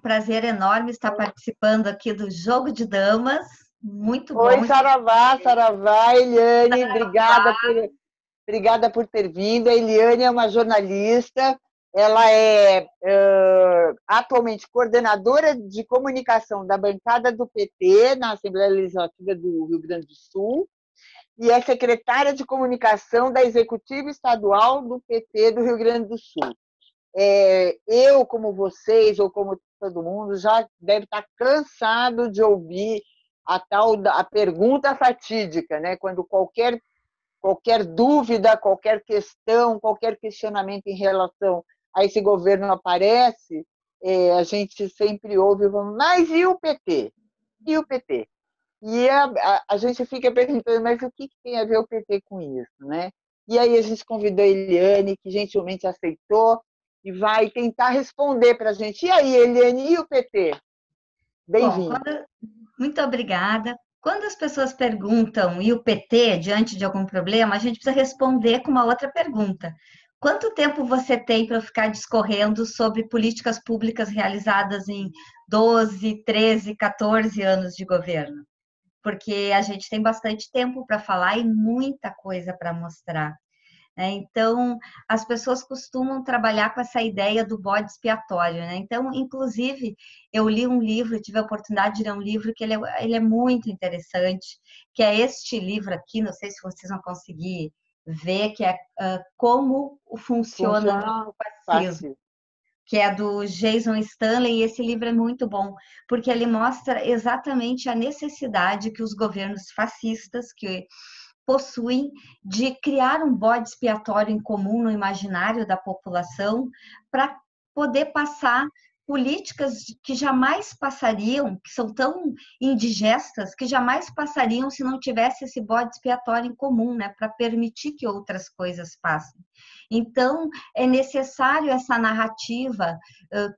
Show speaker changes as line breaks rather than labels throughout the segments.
prazer enorme estar participando aqui do Jogo de Damas. Muito
Oi,
bom.
Saravá, Saravá, Eliane, obrigada por ter vindo. A Eliane é uma jornalista, ela é atualmente coordenadora de comunicação da bancada do PT na Assembleia Legislativa do Rio Grande do Sul e é secretária de comunicação da Executiva Estadual do PT do Rio Grande do Sul. Eu, como vocês, ou como todo mundo, já deve estar cansado de ouvir a pergunta fatídica, né? Quando qualquer dúvida, qualquer questão, qualquer questionamento em relação a esse governo aparece, a gente sempre ouve, mas e o PT? E o PT? E a gente fica perguntando, mas o que tem a ver o PT com isso, né? E aí a gente convidou a Eliane, que gentilmente aceitou, e vai tentar responder para a gente. E aí, Eliane, e o PT?
Bom,
Bem-vindo.
muito obrigada. Quando as pessoas perguntam e o PT diante de algum problema, a gente precisa responder com uma outra pergunta. Quanto tempo você tem para ficar discorrendo sobre políticas públicas realizadas em 12, 13, 14 anos de governo? Porque a gente tem bastante tempo para falar e muita coisa para mostrar. Então, as pessoas costumam trabalhar com essa ideia do bode expiatório, né? Então, inclusive, eu li um livro, tive a oportunidade de ler um livro que ele é muito interessante, que é este livro aqui, não sei se vocês vão conseguir ver, que é Como Funciona
Funciona
o Fascismo,
fácil.
que é do Jason Stanley, e esse livro é muito bom, porque ele mostra exatamente a necessidade que os governos fascistas, que possuem de criar um bode expiatório em comum no imaginário da população para poder passar políticas que jamais passariam, que são tão indigestas, que jamais passariam se não tivesse esse bode expiatório em comum, né, para permitir que outras coisas passem. Então, é necessário essa narrativa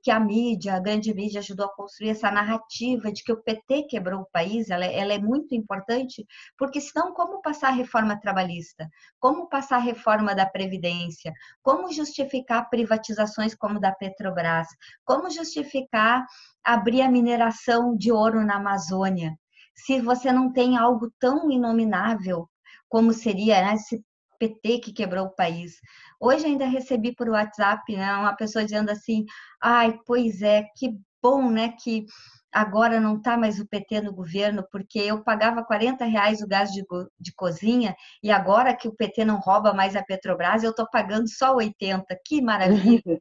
que a mídia, a grande mídia ajudou a construir, essa narrativa de que o PT quebrou o país, ela é muito importante, porque senão como passar a reforma trabalhista? Como passar a reforma da Previdência? Como justificar privatizações como da Petrobras? Como justificar abrir a mineração de ouro na Amazônia? Se você não tem algo tão inominável como seria, né, esse PT que quebrou o país. Hoje ainda recebi por WhatsApp, né, uma pessoa dizendo assim, ai, pois é, que bom, né, que agora não está mais o PT no governo, porque eu pagava R$ 40 o gás de cozinha e agora que o PT não rouba mais a Petrobras, eu estou pagando só 80. Que maravilha!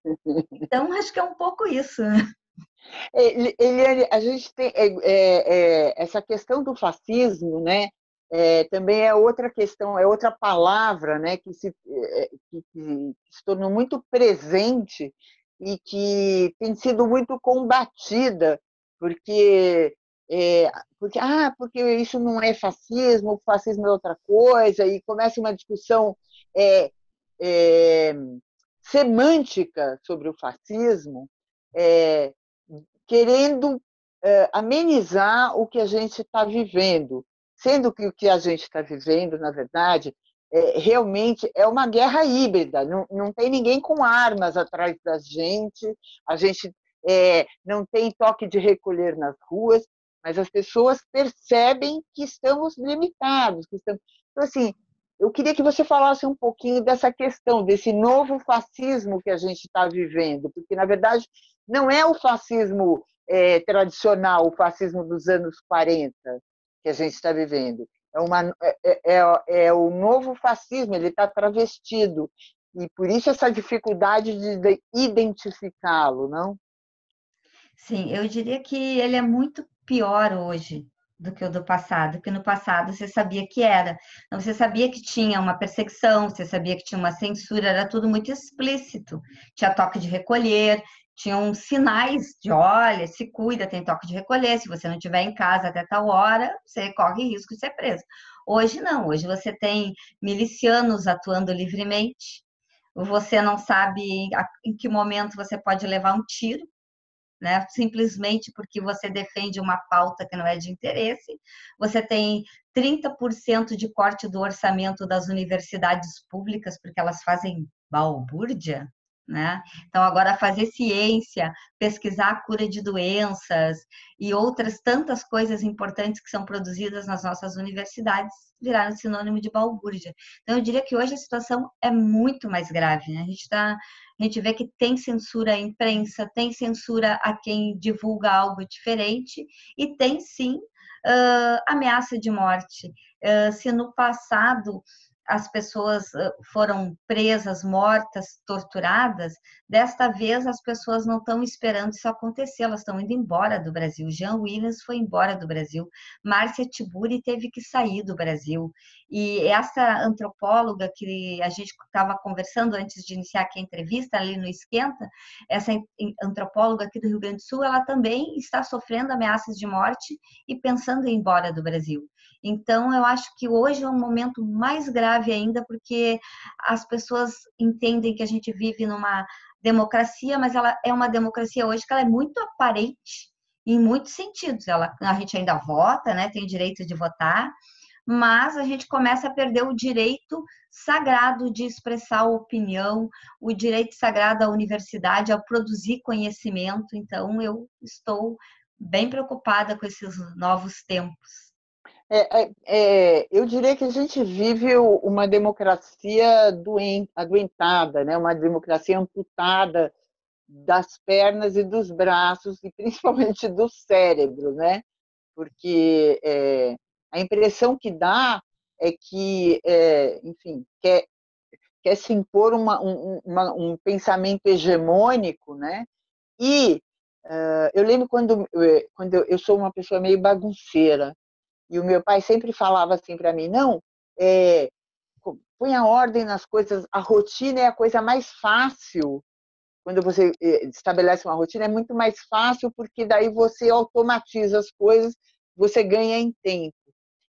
Então, acho que é um pouco isso, né?
Eliane, a gente tem essa questão do fascismo, né? Também é outra questão, é outra palavra, né? Que se tornou muito presente e que tem sido muito combatida, porque porque isso não é fascismo, o fascismo é outra coisa, e começa uma discussão é, é, semântica sobre o fascismo. É, Querendo amenizar o que a gente está vivendo, sendo que o que a gente está vivendo, na verdade, realmente é uma guerra híbrida, não tem ninguém com armas atrás da gente, a gente não tem toque de recolher nas ruas, mas as pessoas percebem que estamos limitados, que estamos... Então, assim, eu queria que você falasse um pouquinho dessa questão, desse novo fascismo que a gente está vivendo, porque, na verdade, não é o fascismo tradicional, o fascismo dos anos 40 que a gente está vivendo. É o novo fascismo, ele está travestido. E por isso essa dificuldade de identificá-lo, não?
Sim, eu diria que ele é muito pior hoje do que o do passado, porque no passado você sabia que era, então, você sabia que tinha uma perseguição, você sabia que tinha uma censura, era tudo muito explícito, tinha toque de recolher, tinham sinais de, olha, se cuida, tem toque de recolher, se você não estiver em casa até tal hora, você corre risco de ser preso. Hoje não, hoje você tem milicianos atuando livremente, você não sabe em que momento você pode levar um tiro, né? Simplesmente porque você defende uma pauta que não é de interesse. Você tem 30% de corte do orçamento das universidades públicas porque elas fazem balbúrdia, né? Então, agora fazer ciência, pesquisar a cura de doenças e outras tantas coisas importantes que são produzidas nas nossas universidades viraram sinônimo de balbúrdia. Então, eu diria que hoje a situação é muito mais grave, né? A gente vê que tem censura à imprensa, tem censura a quem divulga algo diferente e tem, sim, ameaça de morte. Se no passado as pessoas foram presas, mortas, torturadas, desta vez as pessoas não estão esperando isso acontecer, elas estão indo embora do Brasil. Jean Willis foi embora do Brasil, Márcia Tiburi teve que sair do Brasil. E essa antropóloga que a gente estava conversando antes de iniciar aqui a entrevista, ali no Esquenta, essa antropóloga aqui do Rio Grande do Sul, ela também está sofrendo ameaças de morte e pensando em ir embora do Brasil. Então, eu acho que hoje é um momento mais grave ainda, porque as pessoas entendem que a gente vive numa democracia, mas ela é uma democracia hoje que ela é muito aparente em muitos sentidos. A gente ainda vota, né, tem o direito de votar, mas a gente começa a perder o direito sagrado de expressar opinião, o direito sagrado à universidade, a produzir conhecimento. Então, eu estou bem preocupada com esses novos tempos.
Eu diria que a gente vive uma democracia adoentada, né? Uma democracia amputada das pernas e dos braços, e principalmente do cérebro, né? Porque a impressão que dá é que, enfim, quer se impor um pensamento hegemônico, né? E eu lembro quando eu sou uma pessoa meio bagunceira, e o meu pai sempre falava assim para mim, não, põe a ordem nas coisas, a rotina é a coisa mais fácil. Quando você estabelece uma rotina, é muito mais fácil, porque daí você automatiza as coisas, você ganha em tempo.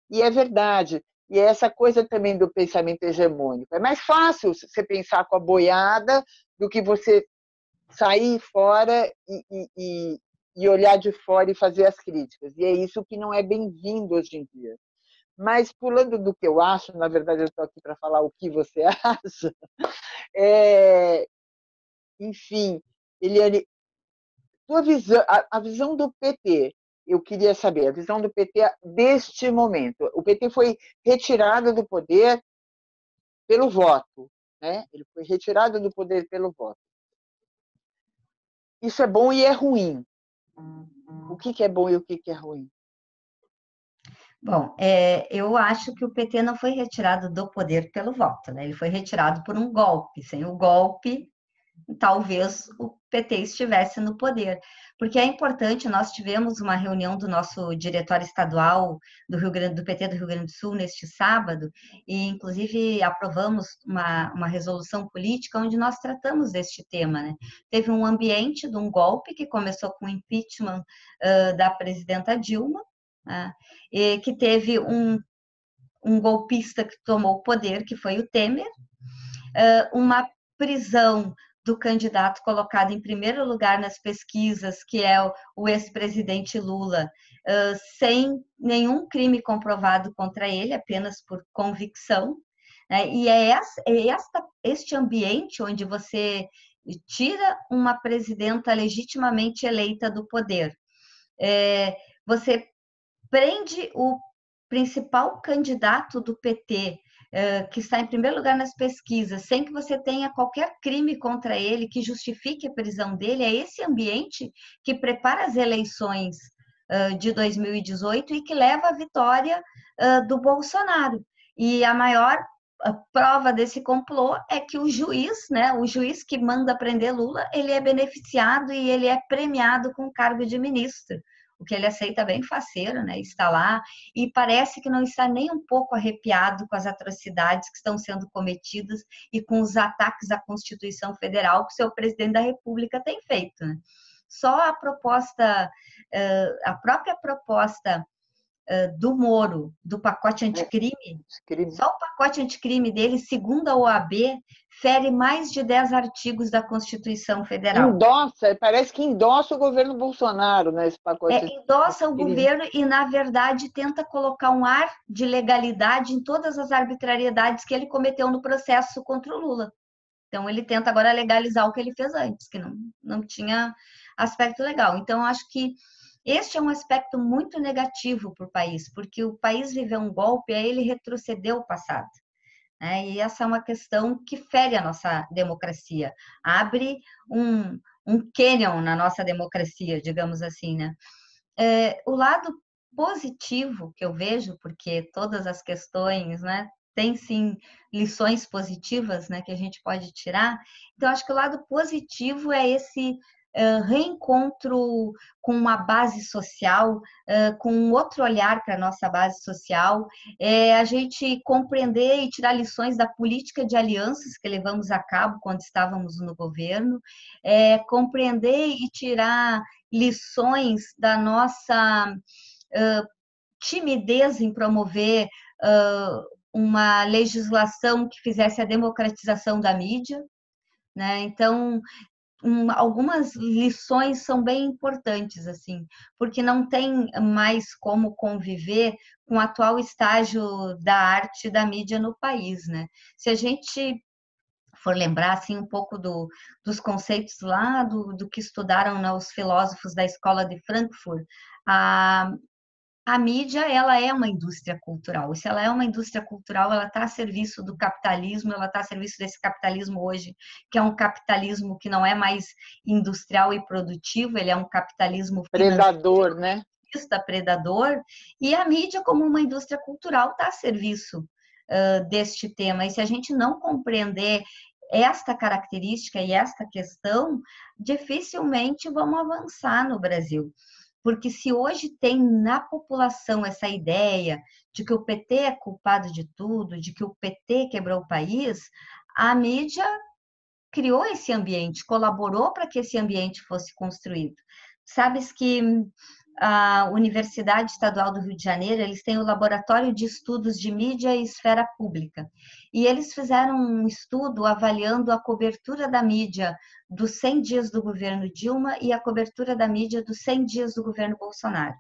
E é verdade. E é essa coisa também do pensamento hegemônico. É mais fácil você pensar com a boiada do que você sair fora e olhar de fora e fazer as críticas. E é isso que não é bem-vindo hoje em dia. Mas, pulando do que eu acho, na verdade eu estou aqui para falar o que você acha, enfim, Eliane, a visão do PT, eu queria saber, a visão do PT deste momento. O PT foi retirado do poder pelo voto, né? Ele foi retirado do poder pelo voto. Isso é bom e é ruim. O que é bom e o que é ruim?
Bom, eu acho que o PT não foi retirado do poder pelo voto, né? Ele foi retirado por um golpe. Sem o golpe, talvez o PT estivesse no poder. Porque é importante, nós tivemos uma reunião do nosso diretório estadual do PT do Rio Grande do Sul neste sábado, e inclusive aprovamos uma resolução política onde nós tratamos deste tema, né? Teve um ambiente de um golpe que começou com o impeachment da presidenta Dilma, né? E que teve um golpista que tomou o poder, que foi o Temer, uma prisão do candidato colocado em primeiro lugar nas pesquisas, que é o ex-presidente Lula, sem nenhum crime comprovado contra ele, apenas por convicção. Né? E este ambiente onde você tira uma presidenta legitimamente eleita do poder. Você prende o principal candidato do PT, que está em primeiro lugar nas pesquisas, sem que você tenha qualquer crime contra ele que justifique a prisão dele, é esse ambiente que prepara as eleições de 2018 e que leva à vitória do Bolsonaro. E a maior prova desse complô é que o juiz, né, o juiz que manda prender Lula, ele é beneficiado e ele é premiado com o cargo de ministro, o que ele aceita bem faceiro, né? Está lá e parece que não está nem um pouco arrepiado com as atrocidades que estão sendo cometidas e com os ataques à Constituição Federal que o seu presidente da República tem feito, né? Só a própria proposta do Moro, do pacote anticrime, só o pacote anticrime dele, segundo a OAB, fere mais de 10 artigos da Constituição Federal.
Parece que endossa o governo Bolsonaro, né, esse pacote.
Endossa o governo e, na verdade, tenta colocar um ar de legalidade em todas as arbitrariedades que ele cometeu no processo contra o Lula. Então, ele tenta agora legalizar o que ele fez antes, que não tinha aspecto legal. Então, eu acho que este é um aspecto muito negativo para o país, porque o país viveu um golpe, aí ele retrocedeu o passado, né? E essa é uma questão que fere a nossa democracia, abre um cânion na nossa democracia, digamos assim, né? O lado positivo que eu vejo, porque todas as questões, né, tem sim lições positivas, né, que a gente pode tirar. Então, acho que o lado positivo é esse reencontro com uma base social, com um outro olhar para a nossa base social, a gente compreender e tirar lições da política de alianças que levamos a cabo quando estávamos no governo, compreender e tirar lições da nossa timidez em promover uma legislação que fizesse a democratização da mídia, né? Então, algumas lições são bem importantes, assim, porque não tem mais como conviver com o atual estágio da arte e da mídia no país, né? Se a gente for lembrar assim um pouco dos conceitos lá do que estudaram, né, os filósofos da escola de Frankfurt, a, a mídia, ela é uma indústria cultural. E se ela é uma indústria cultural, ela está a serviço do capitalismo, ela está a serviço desse capitalismo hoje, que é um capitalismo que não é mais industrial e produtivo, ele é um capitalismo
Predador, né?
predador, e a mídia, como uma indústria cultural, está a serviço deste tema. E se a gente não compreender esta característica e esta questão, dificilmente vamos avançar no Brasil. Porque se hoje tem na população essa ideia de que o PT é culpado de tudo, de que o PT quebrou o país, a mídia criou esse ambiente, colaborou para que esse ambiente fosse construído. Sabes que a Universidade Estadual do Rio de Janeiro, eles têm o Laboratório de Estudos de Mídia e Esfera Pública. E eles fizeram um estudo avaliando a cobertura da mídia dos 100 dias do governo Dilma e a cobertura da mídia dos 100 dias do governo Bolsonaro.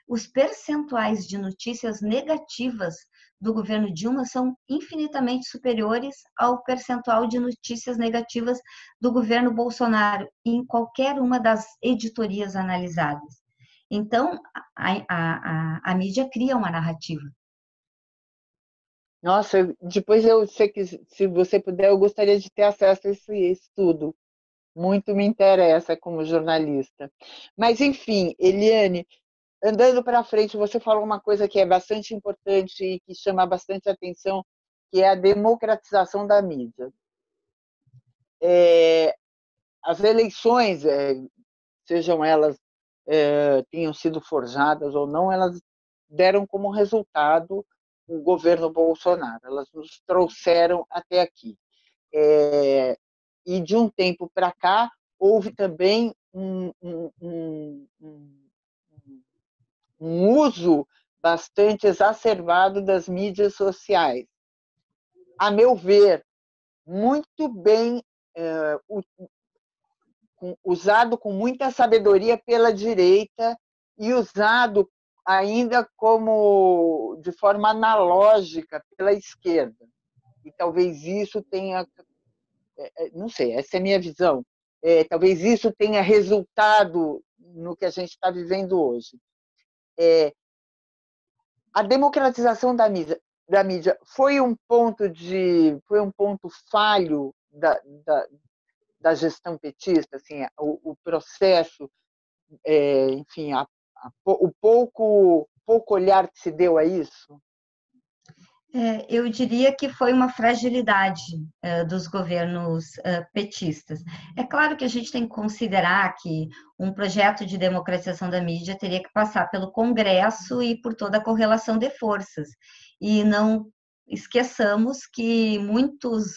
Os percentuais de notícias negativas do governo Dilma são infinitamente superiores ao percentual de notícias negativas do governo Bolsonaro em qualquer uma das editorias analisadas. Então, a mídia cria uma narrativa.
Nossa, depois se você puder, eu gostaria de ter acesso a esse estudo. Muito me interessa como jornalista. Mas, enfim, Eliane, andando para frente, você falou uma coisa que é bastante importante e que chama bastante atenção, que é a democratização da mídia. As eleições, sejam elas tenham sido forjadas ou não, elas deram como resultado o governo Bolsonaro. Elas nos trouxeram até aqui. E de um tempo para cá, houve também um uso bastante exacerbado das mídias sociais. A meu ver, muito bem usado com muita sabedoria pela direita e usado ainda como de forma analógica pela esquerda. E talvez isso tenha, não sei, essa é a minha visão, talvez isso tenha resultado no que a gente está vivendo hoje. A democratização da mídia foi um ponto falho da gestão petista, assim, o processo, enfim, o pouco olhar que se deu a isso?
Eu diria que foi uma fragilidade dos governos petistas. É claro que a gente tem que considerar que um projeto de democratização da mídia teria que passar pelo Congresso e por toda a correlação de forças. E não esqueçamos que muitos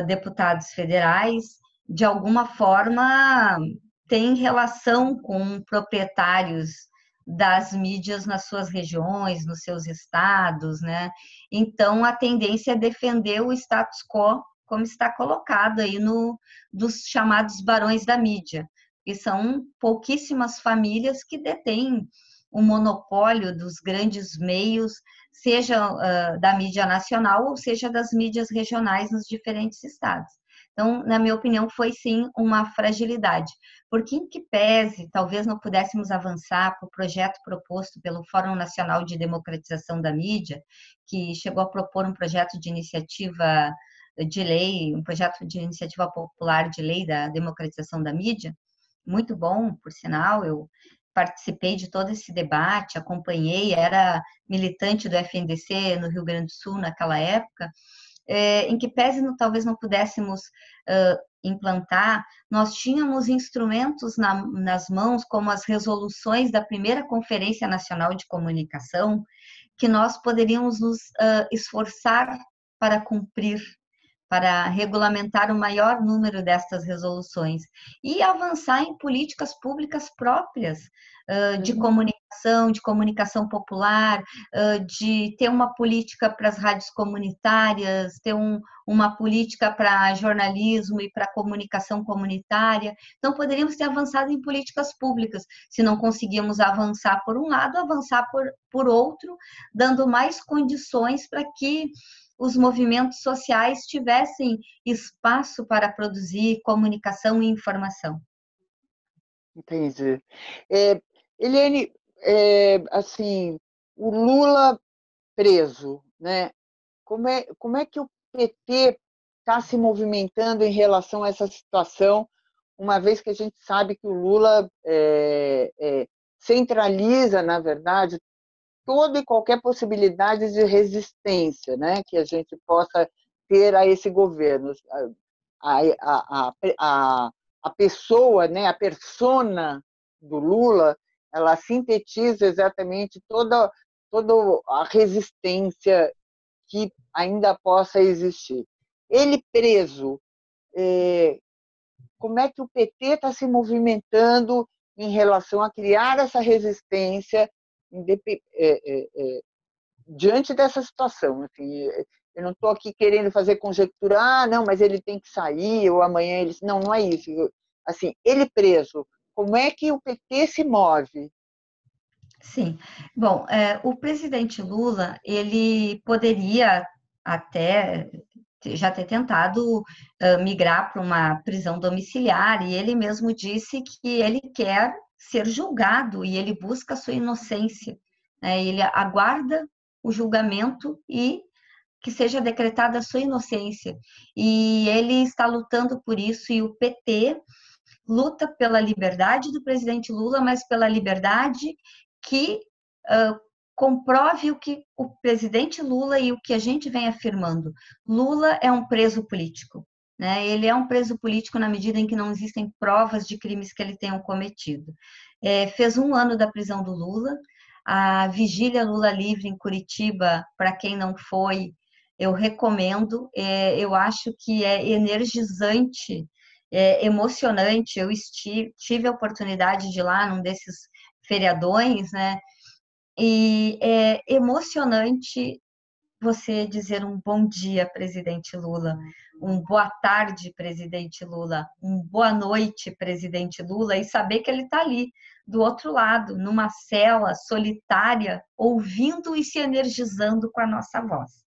deputados federais, de alguma forma, têm relação com proprietários das mídias nas suas regiões, nos seus estados, né? Então, a tendência é defender o status quo, como está colocado aí dos chamados barões da mídia, que são pouquíssimas famílias que detêm o monopólio dos grandes meios, seja da mídia nacional ou seja das mídias regionais nos diferentes estados. Então, na minha opinião, foi sim uma fragilidade, porque em que pese, talvez não pudéssemos avançar para o projeto proposto pelo Fórum Nacional de Democratização da Mídia, que chegou a propor um projeto de iniciativa de lei, um projeto de iniciativa popular de lei da democratização da mídia, muito bom, por sinal, eu participei de todo esse debate, acompanhei, era militante do FNDC no Rio Grande do Sul naquela época, em que pese talvez não pudéssemos implantar, nós tínhamos instrumentos nas mãos, como as resoluções da primeira Conferência Nacional de Comunicação, que nós poderíamos nos esforçar para cumprir, para regulamentar o maior número destas resoluções e avançar em políticas públicas próprias de comunicação popular, de ter uma política para as rádios comunitárias, ter uma política para jornalismo e para comunicação comunitária. Então, poderíamos ter avançado em políticas públicas. Se não conseguíamos avançar por um lado, avançar por outro, dando mais condições para que os movimentos sociais tivessem espaço para produzir comunicação e informação.
Entendi. Eliane, assim, o Lula preso, né? Como é que o PT está se movimentando em relação a essa situação, uma vez que a gente sabe que o Lula centraliza, na verdade, toda e qualquer possibilidade de resistência, né, que a gente possa ter a esse governo. A pessoa, né, a persona do Lula, ela sintetiza exatamente toda a resistência que ainda possa existir. Ele preso, como é que o PT está se movimentando em relação a criar essa resistência diante dessa situação? Assim, eu não estou aqui querendo fazer conjectura, não, mas ele tem que sair, ou amanhã ele... Não, não é isso. Assim, ele preso, como é que o PT se move?
Sim. Bom, o presidente Lula, ele poderia até já ter tentado migrar para uma prisão domiciliar, e ele mesmo disse que ele quer ser julgado e ele busca a sua inocência, né? Ele aguarda o julgamento e que seja decretada a sua inocência. E ele está lutando por isso, e o PT luta pela liberdade do presidente Lula, mas pela liberdade que comprove o que o presidente Lula e o que a gente vem afirmando. Lula é um preso político, né? Ele é um preso político na medida em que não existem provas de crimes que ele tenha cometido. Fez um ano da prisão do Lula, a vigília Lula Livre em Curitiba, para quem não foi, eu recomendo, eu acho que é energizante, emocionante. Eu tive a oportunidade de ir lá num desses feriadões, né? E é emocionante você dizer um bom dia, presidente Lula, um boa tarde, presidente Lula, um boa noite, presidente Lula, e saber que ele está ali, do outro lado, numa cela solitária, ouvindo e se energizando com a nossa voz.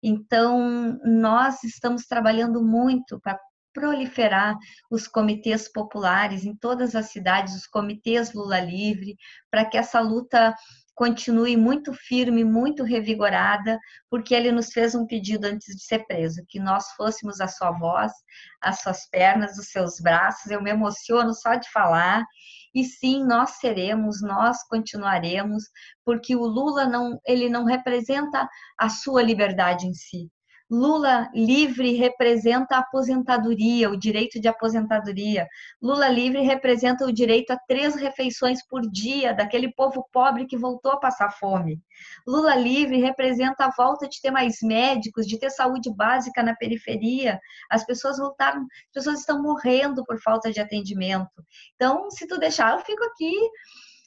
Então, nós estamos trabalhando muito para proliferar os comitês populares em todas as cidades, os comitês Lula Livre, para que essa luta continue muito firme, muito revigorada, porque ele nos fez um pedido antes de ser preso, que nós fôssemos a sua voz, as suas pernas, os seus braços. Eu me emociono só de falar. E sim, nós seremos, nós continuaremos, porque o Lula ele não representa a sua liberdade em si. Lula livre representa a aposentadoria, o direito de aposentadoria. Lula livre representa o direito a 3 refeições por dia daquele povo pobre que voltou a passar fome. Lula livre representa a volta de ter mais médicos, de ter saúde básica na periferia. As pessoas voltaram, as pessoas estão morrendo por falta de atendimento. Então, se tu deixar, eu fico aqui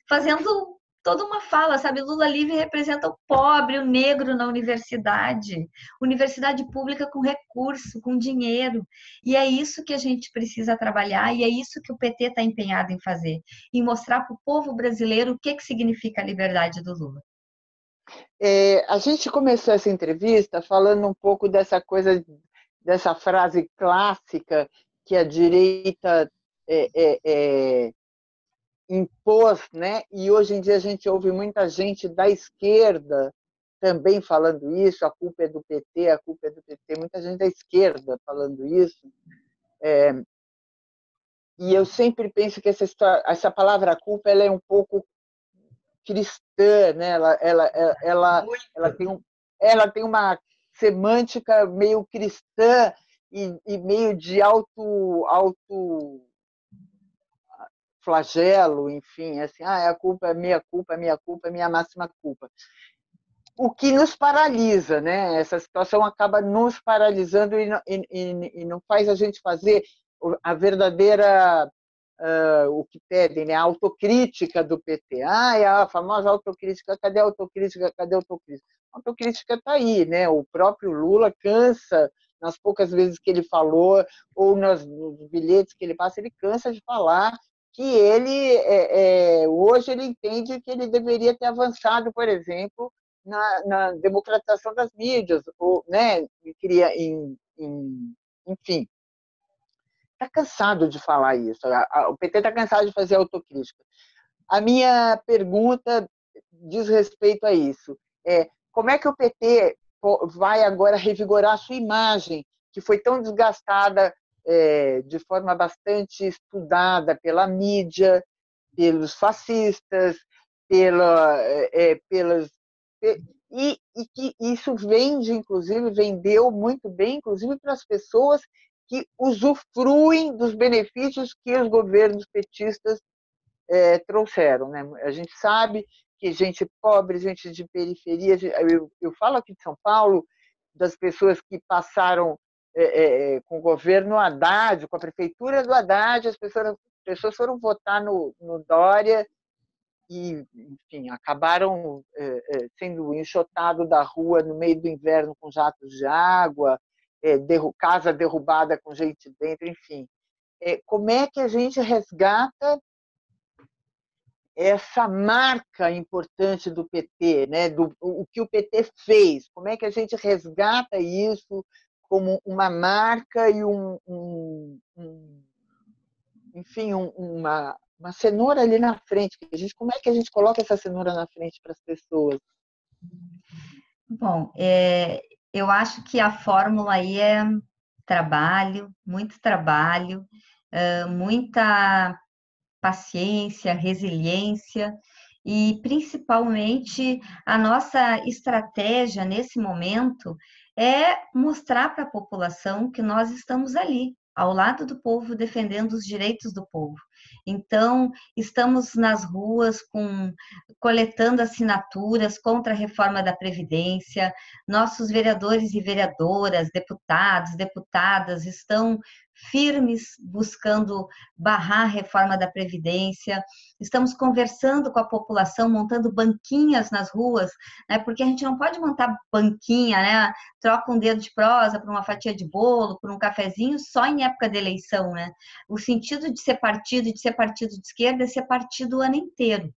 fazendo toda uma fala, sabe? Lula livre representa o pobre, o negro na universidade pública com recurso, com dinheiro. E é isso que a gente precisa trabalhar, e é isso que o PT está empenhado em fazer, em mostrar para o povo brasileiro o que significa a liberdade do Lula.
A gente começou essa entrevista falando um pouco dessa coisa dessa frase clássica que a direita impôs, né? E hoje em dia a gente ouve muita gente da esquerda também falando isso, a culpa é do PT, a culpa é do PT, muita gente da esquerda falando isso. E eu sempre penso que essa palavra culpa ela é um pouco cristã, né? Ela tem uma semântica meio cristã e meio de auto flagelo, enfim, assim, a culpa é minha culpa, é minha culpa, é minha máxima culpa. O que nos paralisa, né? Essa situação acaba nos paralisando e não faz a gente fazer a verdadeira o que pedem, né? A autocrítica do PT. É a famosa autocrítica. Cadê a autocrítica? Cadê a autocrítica? A autocrítica está aí, né? O próprio Lula cansa, nas poucas vezes que ele falou, ou nos bilhetes que ele passa, ele cansa de falar que ele, hoje ele entende que ele deveria ter avançado, por exemplo, na democratização das mídias, ou, né? Enfim, está cansado de falar isso. O PT está cansado de fazer autocrítica. A minha pergunta diz respeito a isso. Como é que o PT vai agora revigorar a sua imagem, que foi tão desgastada de forma bastante estudada pela mídia, pelos fascistas, pelas e que isso vendeu muito bem, inclusive para as pessoas que usufruem dos benefícios que os governos petistas trouxeram, né? A gente sabe que gente pobre, gente de periferia, eu falo aqui de São Paulo, das pessoas que passaram com o governo Haddad, com a prefeitura do Haddad, as pessoas foram votar no Dória e, enfim, acabaram sendo enxotados da rua no meio do inverno com jatos de água, casa derrubada com gente dentro, enfim. Como é que a gente resgata essa marca importante do PT, né? O que o PT fez? Como é que a gente resgata isso como uma marca e enfim, uma cenoura ali na frente? Como é que a gente coloca essa cenoura na frente para as pessoas?
Bom, eu acho que a fórmula aí é trabalho, muito trabalho, muita paciência, resiliência e principalmente a nossa estratégia nesse momento é mostrar para a população que nós estamos ali, ao lado do povo, defendendo os direitos do povo. Então, estamos nas ruas coletando assinaturas contra a reforma da Previdência, nossos vereadores e vereadoras, deputados, deputadas estão firmes buscando barrar a reforma da Previdência, estamos conversando com a população, montando banquinhas nas ruas, né, porque a gente não pode montar banquinha, né, troca um dedo de prosa por uma fatia de bolo, por um cafezinho, só em época de eleição, né? O sentido de ser partido de esquerda é ser partido o ano inteiro.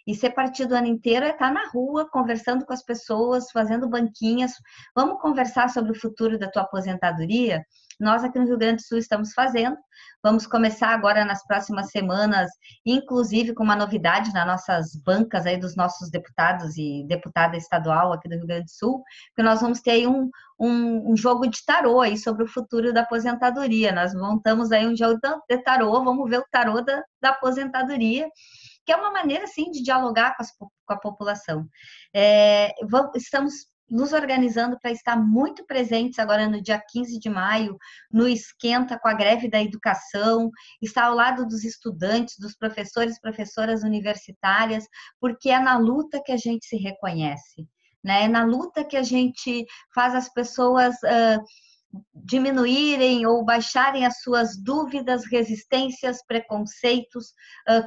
E ser partido o ano inteiro é estar na rua, conversando com as pessoas, fazendo banquinhas. Vamos conversar sobre o futuro da tua aposentadoria? Nós aqui no Rio Grande do Sul estamos fazendo. Vamos começar agora nas próximas semanas, inclusive com uma novidade nas nossas bancas aí dos nossos deputados e deputada estadual aqui do Rio Grande do Sul, que nós vamos ter aí um jogo de tarô aí sobre o futuro da aposentadoria. Nós montamos aí um jogo de tarô, vamos ver o tarô da aposentadoria, que é uma maneira, assim, de dialogar com a população. Estamos nos organizando para estar muito presentes agora no dia 15 de maio, no Esquenta com a greve da educação, estar ao lado dos estudantes, dos professores e professoras universitárias, porque é na luta que a gente se reconhece, né? É na luta que a gente faz as pessoas diminuírem ou baixarem as suas dúvidas, resistências, preconceitos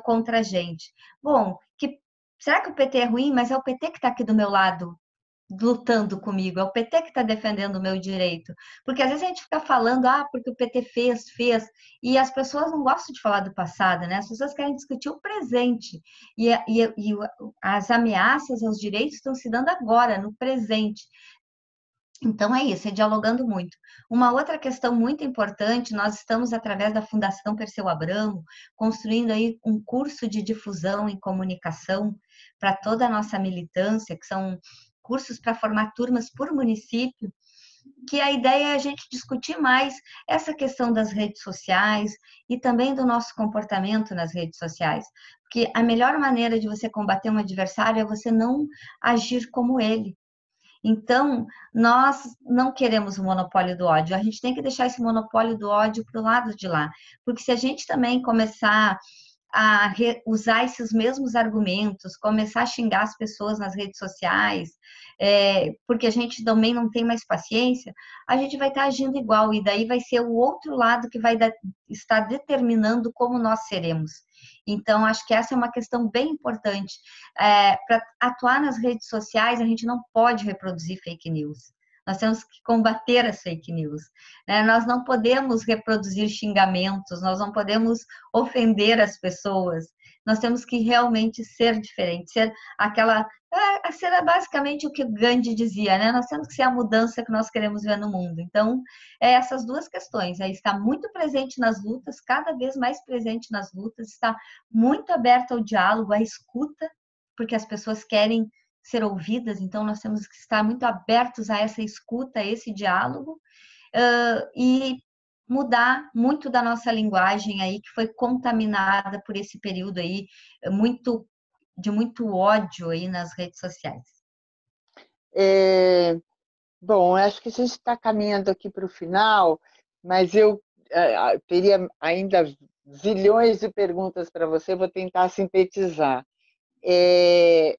contra a gente. Bom, será que o PT é ruim? Mas é o PT que está aqui do meu lado, lutando comigo, é o PT que está defendendo o meu direito. Porque às vezes a gente fica falando, porque o PT fez, e as pessoas não gostam de falar do passado, né? As pessoas querem discutir o presente. E as ameaças aos direitos estão se dando agora, no presente. Então, é isso, é dialogando muito. Uma outra questão muito importante, nós estamos, através da Fundação Perseu Abramo, construindo aí um curso de difusão em comunicação para toda a nossa militância, que são cursos para formar turmas por município, que a ideia é a gente discutir mais essa questão das redes sociais e também do nosso comportamento nas redes sociais. Porque a melhor maneira de você combater um adversário é você não agir como ele. Então, nós não queremos o monopólio do ódio, a gente tem que deixar esse monopólio do ódio para o lado de lá, porque se a gente também começar a usar esses mesmos argumentos, começar a xingar as pessoas nas redes sociais, porque a gente também não tem mais paciência, a gente vai estar agindo igual, e daí vai ser o outro lado que vai estar determinando como nós seremos. Então, acho que essa é uma questão bem importante. Para atuar nas redes sociais, a gente não pode reproduzir fake news. Nós temos que combater as fake news. Né? Nós não podemos reproduzir xingamentos, nós não podemos ofender as pessoas. Nós temos que realmente ser diferentes, ser aquela. Ser basicamente o que Gandhi dizia, né? Nós temos que ser a mudança que nós queremos ver no mundo. Então, essas duas questões, está muito presente nas lutas, cada vez mais presente nas lutas, está muito aberto ao diálogo, à escuta, porque as pessoas querem ser ouvidas, então nós temos que estar muito abertos a essa escuta, a esse diálogo, e mudar muito da nossa linguagem aí, que foi contaminada por esse período aí, de muito ódio aí nas redes sociais.
Bom, acho que a gente está caminhando aqui para o final, mas eu teria ainda zilhões de perguntas para você, vou tentar sintetizar.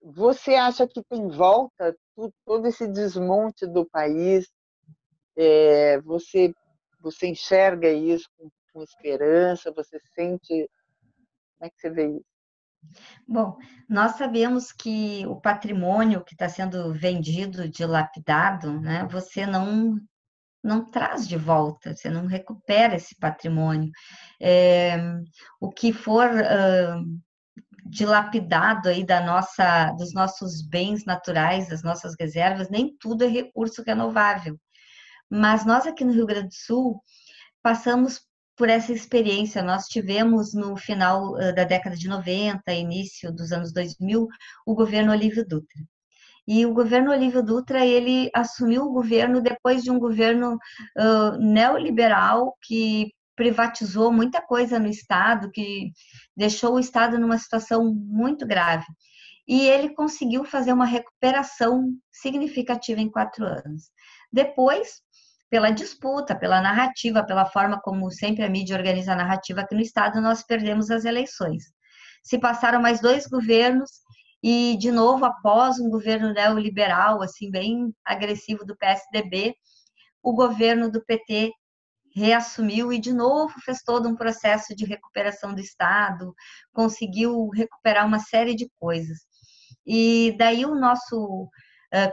Você acha que tem volta todo esse desmonte do país? Você enxerga isso com esperança? Você sente? Como é que você vê isso?
Bom, nós sabemos que o patrimônio que está sendo vendido, dilapidado, né, você não traz de volta, você não recupera esse patrimônio. O que for dilapidado aí dos nossos bens naturais, das nossas reservas, nem tudo é recurso renovável. Mas nós aqui no Rio Grande do Sul passamos por essa experiência. Nós tivemos no final da década de 90, início dos anos 2000, o governo Olívio Dutra. E o governo Olívio Dutra, ele assumiu o governo depois de um governo neoliberal que privatizou muita coisa no Estado, que deixou o Estado numa situação muito grave. E ele conseguiu fazer uma recuperação significativa em 4 anos. Depois, pela disputa, pela narrativa, pela forma como sempre a mídia organiza a narrativa aqui no Estado, nós perdemos as eleições. Se passaram mais 2 governos e, de novo, após um governo neoliberal, assim, bem agressivo do PSDB, o governo do PT reassumiu e, de novo, fez todo um processo de recuperação do Estado, conseguiu recuperar uma série de coisas. E daí o nosso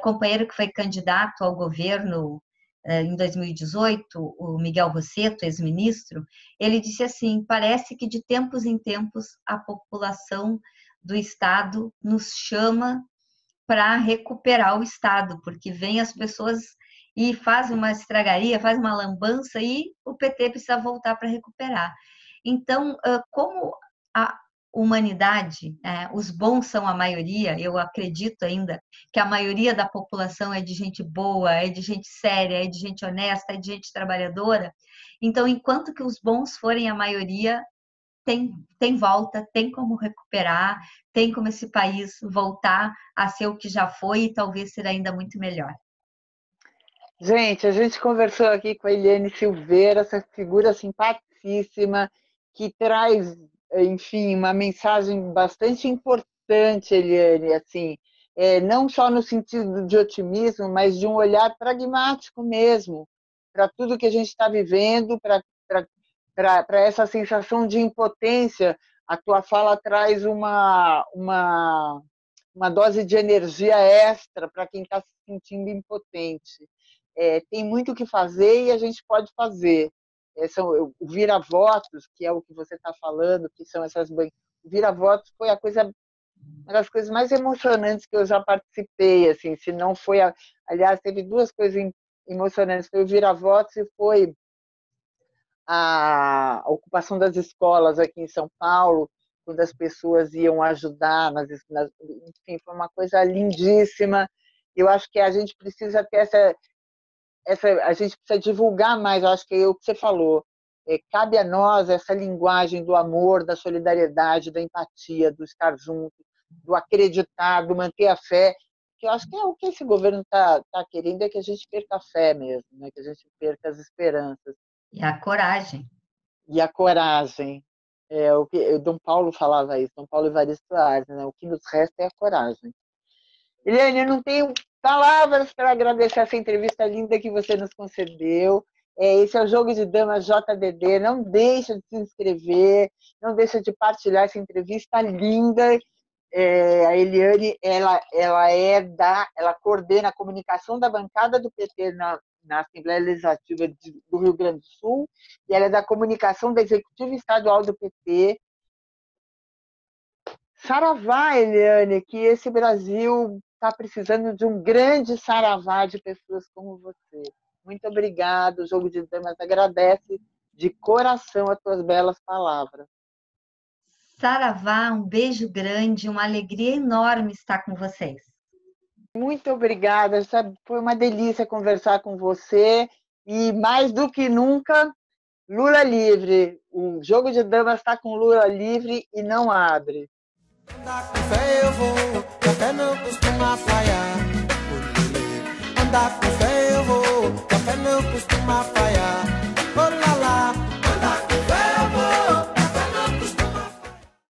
companheiro que foi candidato ao governo em 2018, o Miguel Rosseto, ex-ministro, ele disse assim: parece que de tempos em tempos a população do Estado nos chama para recuperar o Estado, porque vem as pessoas e faz uma estragaria, faz uma lambança e o PT precisa voltar para recuperar. Então, como a humanidade, os bons são a maioria, eu acredito ainda que a maioria da população é de gente boa, é de gente séria, é de gente honesta, é de gente trabalhadora. Então, enquanto que os bons forem a maioria, tem volta, tem como recuperar, tem como esse país voltar a ser o que já foi e talvez ser ainda muito melhor.
Gente, a gente conversou aqui com a Eliane Silveira, essa figura simpaticíssima, que traz, enfim, uma mensagem bastante importante, Eliane, assim, não só no sentido de otimismo, mas de um olhar pragmático mesmo, para tudo que a gente está vivendo, para essa sensação de impotência. A tua fala traz uma dose de energia extra para quem está se sentindo impotente. Tem muito o que fazer e a gente pode fazer. São o vira-votos, que é o que você está falando, que são essas bancadas. O vira-votos foi uma das coisas mais emocionantes que eu já participei, assim, se não foi aliás, teve duas coisas emocionantes. Foi o Vira-Votos e foi a ocupação das escolas aqui em São Paulo, quando as pessoas iam ajudar, enfim, foi uma coisa lindíssima. Eu acho que a gente precisa ter a gente precisa divulgar mais, eu acho que é o que você falou. Cabe a nós essa linguagem do amor, da solidariedade, da empatia, do estar junto, do acreditar, do manter a fé, que eu acho que é o que esse governo está querendo, é que a gente perca a fé mesmo, né? Que a gente perca as esperanças.
E a coragem.
E a coragem. O Dom Paulo falava isso, Dom Paulo Evaristo Soares, né? O que nos resta é a coragem. Eliane, eu não tenho palavras para agradecer essa entrevista linda que você nos concedeu. Esse é o Jogo de Damas JDD. Não deixa de se inscrever, não deixa de partilhar essa entrevista linda. A Eliane, ela coordena a comunicação da bancada do PT na Assembleia Legislativa do Rio Grande do Sul, e ela é da comunicação da Executiva Estadual do PT. Saravá, Eliane, que esse Brasil está precisando de um grande saravá de pessoas como você. Muito obrigada. O Jogo de Damas agradece de coração as tuas belas palavras.
Saravá, um beijo grande, uma alegria enorme estar com vocês.
Muito obrigada, sabe? Foi uma delícia conversar com você e, mais do que nunca, Lula livre. O Jogo de Damas está com Lula livre e não abre.
Andar com fé eu vou, que a fé não costuma falhar. Andar com fé eu vou, que a fé não costuma falhar. Oh lá lá.